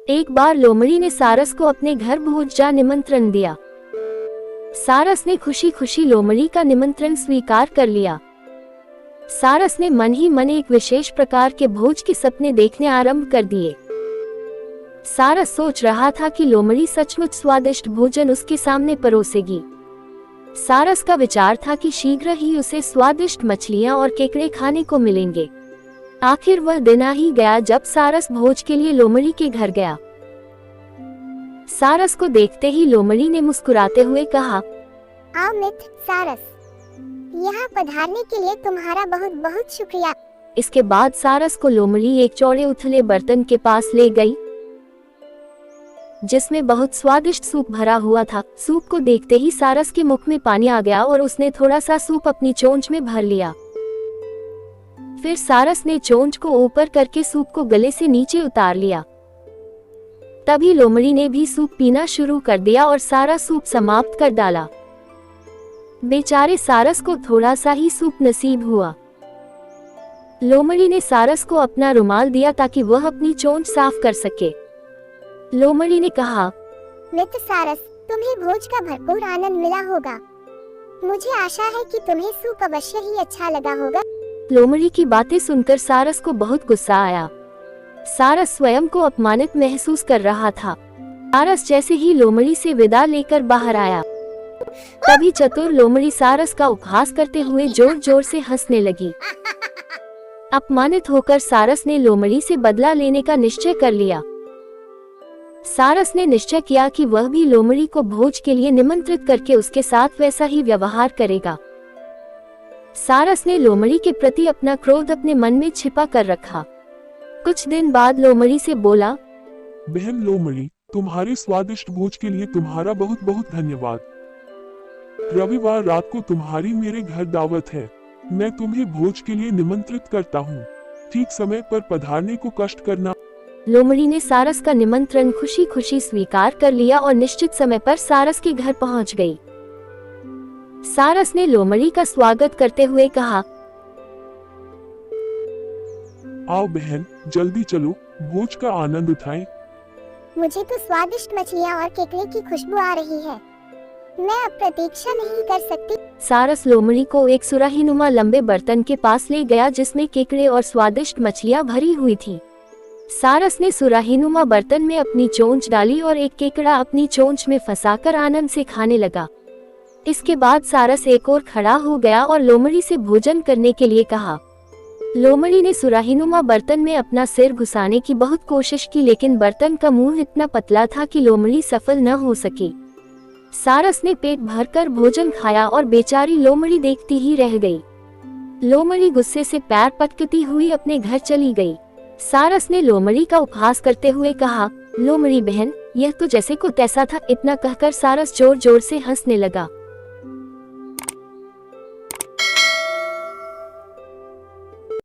एक बार लोमड़ी ने सारस को अपने घर भोज का निमंत्रण दिया। सारस ने खुशी खुशी लोमड़ी का निमंत्रण स्वीकार कर लिया। सारस ने मन ही मन एक विशेष प्रकार के भोज के सपने देखने आरंभ कर दिए। सारस सोच रहा था कि लोमड़ी सचमुच स्वादिष्ट भोजन उसके सामने परोसेगी। सारस का विचार था कि शीघ्र ही उसे स्वादिष्ट मछलियां और केकड़े खाने को मिलेंगे। आखिर वह दिन आ ही गया जब सारस भोज के लिए लोमड़ी के घर गया। सारस को देखते ही लोमड़ी ने मुस्कुराते हुए कहा, आओ मित्र सारस, यहाँ पधारने के लिए तुम्हारा बहुत बहुत शुक्रिया। इसके बाद सारस को लोमड़ी एक चौड़े उथले बर्तन के पास ले गई, जिसमें बहुत स्वादिष्ट सूप भरा हुआ था। सूप को देखते ही सारस के मुख में पानी आ गया और उसने थोड़ा सा सूप अपनी चोंच में भर लिया। फिर सारस ने चोंच को ऊपर करके सूप को गले से नीचे उतार लिया। तभी लोमड़ी ने भी सूप पीना शुरू कर दिया और सारा सूप समाप्त कर डाला। बेचारे सारस को थोड़ा सा ही सूप नसीब हुआ। लोमड़ी ने सारस को अपना रुमाल दिया ताकि वह अपनी चोंच साफ कर सके। लोमड़ी ने कहा, मित्र सारस, तुम्हें भोज का भरपूर आनंद मिला होगा। मुझे आशा है कि तुम्हें सूप अवश्य ही अच्छा लगा होगा। लोमड़ी की बातें सुनकर सारस को बहुत गुस्सा आया। सारस स्वयं को अपमानित महसूस कर रहा था। सारस जैसे ही लोमड़ी से विदा लेकर बाहर आया, तभी चतुर लोमड़ी सारस का उपहास करते हुए जोर जोर से हंसने लगी। अपमानित होकर सारस ने लोमड़ी से बदला लेने का निश्चय कर लिया। सारस ने निश्चय किया कि वह भी लोमड़ी को भोज के लिए निमंत्रित करके उसके साथ वैसा ही व्यवहार करेगा। सारस ने लोमड़ी के प्रति अपना क्रोध अपने मन में छिपा कर रखा। कुछ दिन बाद लोमड़ी से बोला, बहन लोमड़ी, तुम्हारे स्वादिष्ट भोज के लिए तुम्हारा बहुत बहुत धन्यवाद। रविवार रात को तुम्हारी मेरे घर दावत है। मैं तुम्हें भोज के लिए निमंत्रित करता हूँ। ठीक समय पर पधारने को कष्ट करना। लोमड़ी ने सारस का निमंत्रण खुशी खुशी स्वीकार कर लिया और निश्चित समय पर सारस के घर पहुंच गई। सारस ने लोमड़ी का स्वागत करते हुए कहा, आओ बहन, जल्दी चलो, भोज का आनंद उठाएं। मुझे तो स्वादिष्ट मछलियाँ और केकड़े की खुशबू आ रही है। मैं अब प्रतीक्षा नहीं कर सकती। सारस लोमड़ी को एक सुराहीनुमा लंबे बर्तन के पास ले गया जिसमें केकड़े और स्वादिष्ट मछलियाँ भरी हुई थी। सारस ने सुराहीनुमा बर्तन में अपनी चोंच डाली और एक केकड़ा अपनी चोंच में फंसाकर आनंद से खाने लगा। इसके बाद सारस एक और खड़ा हो गया और लोमड़ी से भोजन करने के लिए कहा। लोमड़ी ने सुराहीनुमा बर्तन में अपना सिर घुसाने की बहुत कोशिश की, लेकिन बर्तन का मुंह इतना पतला था कि लोमड़ी सफल न हो सकी। सारस ने पेट भरकर भोजन खाया और बेचारी लोमड़ी देखती ही रह गई। लोमड़ी गुस्से से पैर पटकती हुई अपने घर चली गई। सारस ने लोमड़ी का उपहास करते हुए कहा, लोमड़ी बहन, यह तो जैसे को तैसा था। इतना कहकर सारस जोर जोर से हंसने लगा।